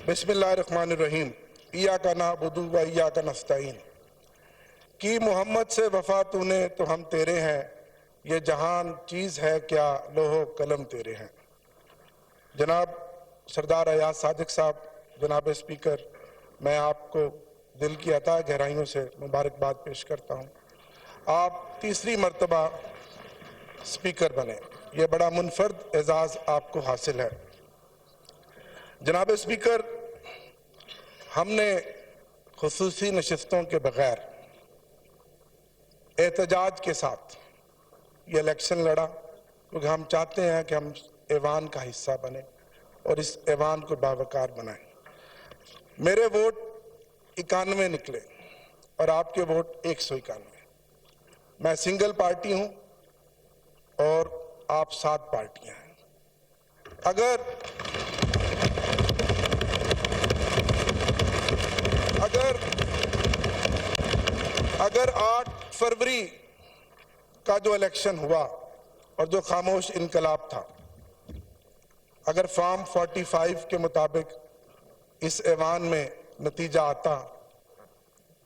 बिस्मिल्लाहिर्रहमानिर्रहीम इय्याका नअबुदु व इय्याका नस्तईन। कि मोहम्मद से वफा तूने तो हम तेरे हैं, ये जहान चीज़ है क्या लोहो कलम तेरे हैं। जनाब सरदार अयाज सादिक साहब, जनाब स्पीकर, मैं आपको दिल की अता गहराइयों से मुबारकबाद पेश करता हूँ। आप तीसरी मर्तबा स्पीकर बने, ये बड़ा मुनफर्द एजाज़ आपको हासिल है। जनाब स्पीकर, हमने खुसूसी नशिस्तों के बगैर एहतजाज के साथ ये इलेक्शन लड़ा, क्योंकि हम चाहते हैं कि हम ऐवान का हिस्सा बने और इस ऐवान को बावकार बनाएं। मेरे वोट 91 निकले और आपके वोट 191। मैं सिंगल पार्टी हूं और आप 7 पार्टियां हैं। अगर 8 फरवरी का जो इलेक्शन हुआ और जो खामोश इनकलाब था, अगर फॉर्म 45 के मुताबिक इस ऐवान में नतीजा आता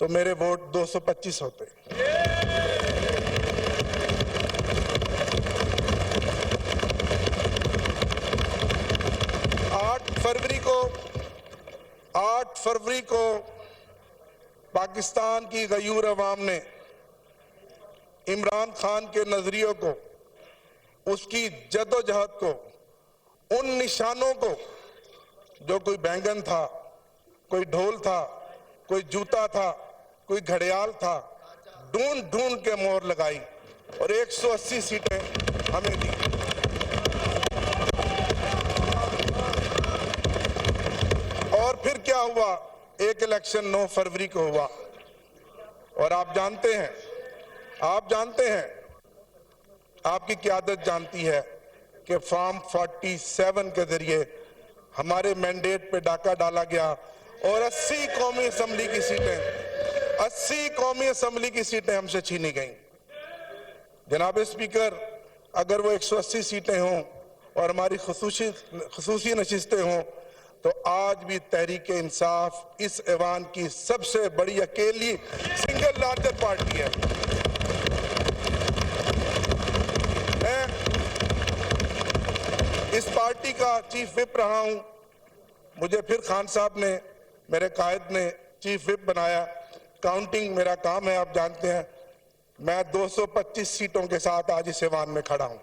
तो मेरे वोट 225 होते। आठ फरवरी को पाकिस्तान की गयूर अवाम ने इमरान खान के नजरियों को, उसकी जद्दोजहद को, उन निशानों को, जो कोई बैंगन था, कोई ढोल था, कोई जूता था, कोई घड़ियाल था, ढूंढ ढूंढ के मोहर लगाई और 180 सीटें हमें दी। और फिर क्या हुआ? एक इलेक्शन 9 फरवरी को हुआ और आप जानते हैं, आपकी क़यादत जानती है कि फॉर्म 47 के जरिए हमारे मैंडेट पे डाका डाला गया और 80 कौमी असम्बली की सीटें हमसे छीनी गईं। जनाब स्पीकर, अगर वो 180 सीटें हों और हमारी खुसूसी नशिस्तें हों तो आज भी तहरीक इंसाफ इस ऐवान की सबसे बड़ी अकेली सिंगल लार्जर पार्टी है। मैं इस पार्टी का चीफ विप रहा हूं। मुझे फिर खान साहब ने, मेरे कायद ने चीफ विप बनाया। काउंटिंग मेरा काम है, आप जानते हैं। मैं 225 सीटों के साथ आज इस ऐवान में खड़ा हूं।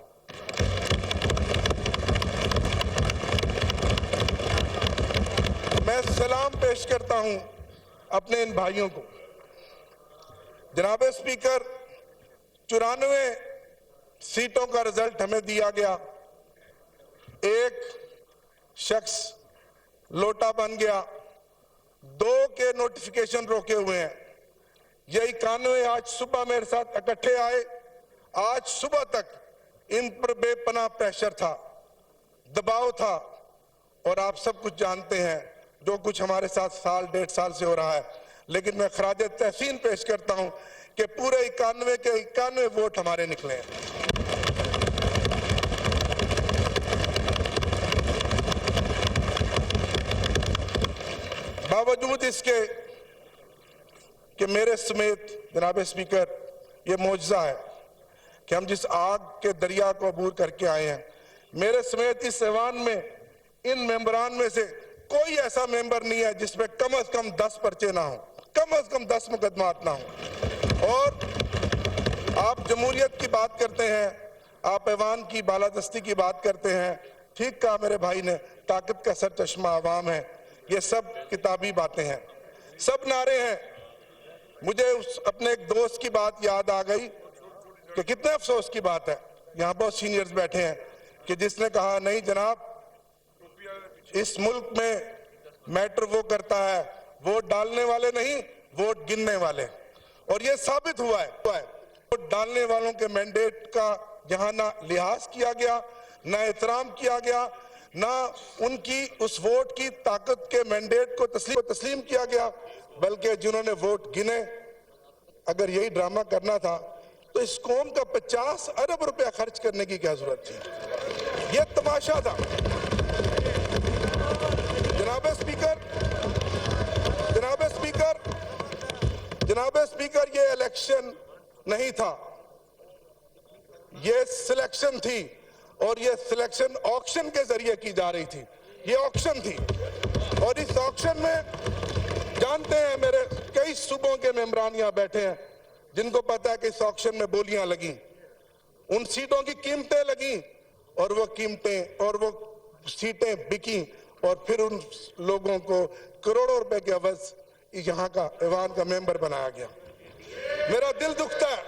मैं सलाम पेश करता हूं अपने इन भाइयों को। जनाब स्पीकर, 94 सीटों का रिजल्ट हमें दिया गया। एक शख्स लोटा बन गया, 2 के नोटिफिकेशन रोके हुए हैं। ये 91 आज सुबह मेरे साथ इकट्ठे आए। आज सुबह तक इन पर बेपनाह प्रेशर था, दबाव था और आप सब कुछ जानते हैं जो कुछ हमारे साथ साल 1.5 साल से हो रहा है। लेकिन मैं खराज तहसीन पेश करता हूं कि पूरे 91 के 91 वोट हमारे निकले हैं। बावजूद इसके कि मेरे समेत, जनाब स्पीकर, ये मौजज़ा है कि हम जिस आग के दरिया को अबूर करके आए हैं, मेरे समेत इस ऐवान में इन मेंबरान में से कोई ऐसा मेंबर नहीं है जिसमें कम से कम 10 पर्चे ना हो, कम से कम 10 मुकदमात ना हो। और आप जमहूरियत की बात करते हैं, आप ऐवान की बालादस्ती की बात करते हैं। ठीक कहा मेरे भाई ने, ताकत का सर चश्मा आवाम है। ये सब किताबी बातें हैं, सब नारे हैं। मुझे अपने एक दोस्त की बात याद आ गई कि कितने अफसोस की बात है, यहाँ बहुत सीनियर्स बैठे हैं, कि जिसने कहा नहीं जनाब, इस मुल्क में मैटर वो करता है वोट डालने वाले नहीं, वोट गिनने वाले। और ये साबित हुआ है। वोट डालने वालों के मैंडेट का जहां ना लिहाज किया गया, ना एहतराम किया गया, ना उनकी उस वोट की ताकत के मैंडेट को तस्लीम किया गया, बल्कि जिन्होंने वोट गिने, अगर यही ड्रामा करना था तो इस कौम का 50 अरब रुपया खर्च करने की क्या जरूरत थी? ये तमाशा था। जनाब जनाब स्पीकर, ये इलेक्शन नहीं था, ये सिलेक्शन थी और ये सिलेक्शन ऑक्शन के जरिए की जा रही थी। ये ऑक्शन थी और इस ऑक्शन में जानते हैं मेरे कई सूबों के मेंबरान यहाँ बैठे हैं जिनको पता है कि इस ऑक्शन में बोलियां लगी, उन सीटों की कीमतें लगी और वो कीमतें और वो सीटें बिकी और फिर उन लोगों को करोड़ों रुपए के अवज यहाँ का ऐवान का मेंबर बनाया गया। मेरा दिल दुखता है।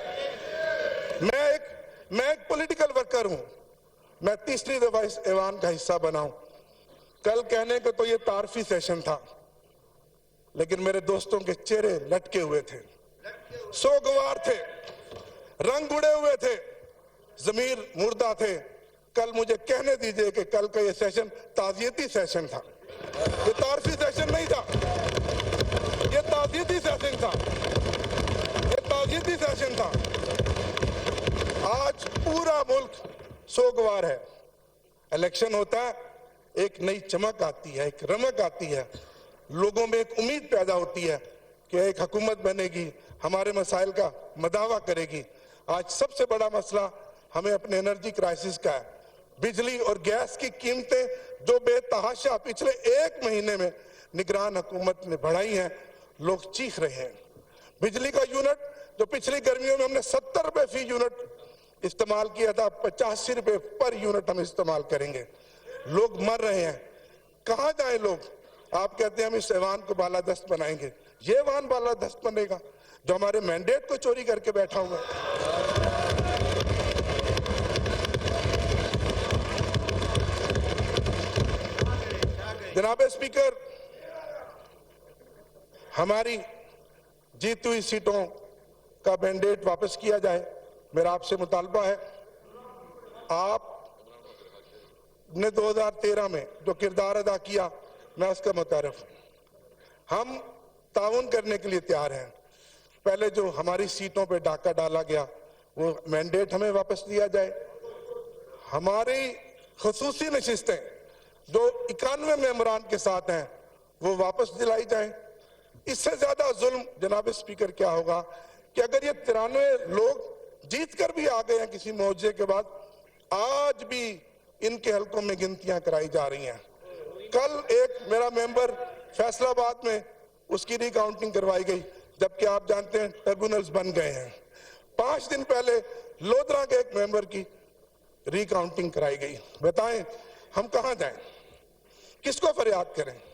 मैं एक पॉलिटिकल वर्कर हूं, मैं तीसरी दफा इस ऐवान का हिस्सा बना हूं। कल कहने को तो ये तारफी सेशन था, लेकिन मेरे दोस्तों के चेहरे लटके हुए थे, सोगवार थे, रंग उड़े हुए थे, जमीर मुर्दा थे। कल मुझे कहने दीजिए कि कल का ये सेशन ताजियती सेशन था, ये तारफी सेशन नहीं था, ये ताजियती सेशन था, ये ताजियती सेशन था। आज पूरा मुल्क सोगवार है। इलेक्शन होता है, एक नई चमक आती है, एक रमक आती है, लोगों में एक उम्मीद पैदा होती है कि एक हुकूमत बनेगी, हमारे मसाइल का मदावा करेगी। आज सबसे बड़ा मसला हमें अपने एनर्जी क्राइसिस का है। बिजली और गैस की कीमतें जो बेतहाशा पिछले एक महीने में निगरान हुकूमत ने बढ़ाई हैं, लोग चीख रहे हैं। बिजली का यूनिट जो पिछली गर्मियों में हमने 70 रुपए फी यूनिट इस्तेमाल किया था, 85 रुपए पर यूनिट हम इस्तेमाल करेंगे। लोग मर रहे हैं, कहां जाएं लोग? आप कहते हैं हम इस ऐवान को बालादस्त बनाएंगे। ये ऐवान बालादस्त बनेगा जो हमारे मैंडेट को चोरी करके बैठा हुआ है। जनाब स्पीकर, हमारी जीती हुई सीटों का मैंडेट वापस किया जाए, मेरा आपसे मुतालबा है। आपने 2013 में जो किरदार अदा किया, मैं उसका मुतारिफ हूं। हम ताउन करने के लिए तैयार हैं। पहले जो हमारी सीटों पे डाका डाला गया, वो मैंडेट हमें वापस दिया जाए। हमारी खुसूसी नशिस्तें जो 91 मेंबरान के साथ हैं, वो वापस दिलाई जाएं। इससे ज्यादा जुल्म जनाब स्पीकर क्या होगा कि अगर ये 93 लोग जीत कर भी आ गए हैं किसी मौजे के बाद, आज भी इनके हलकों में गिनतियां कराई जा रही हैं। कल एक मेरा मेंबर फैसलाबाद में उसकी रिकाउंटिंग करवाई गई, जबकि आप जानते हैं ट्रिब्यूनल्स बन गए हैं। 5 दिन पहले लोधरा के एक मेंबर की रिकाउंटिंग कराई गई। बताएं हम कहां जाएं, किसको फरियाद करें?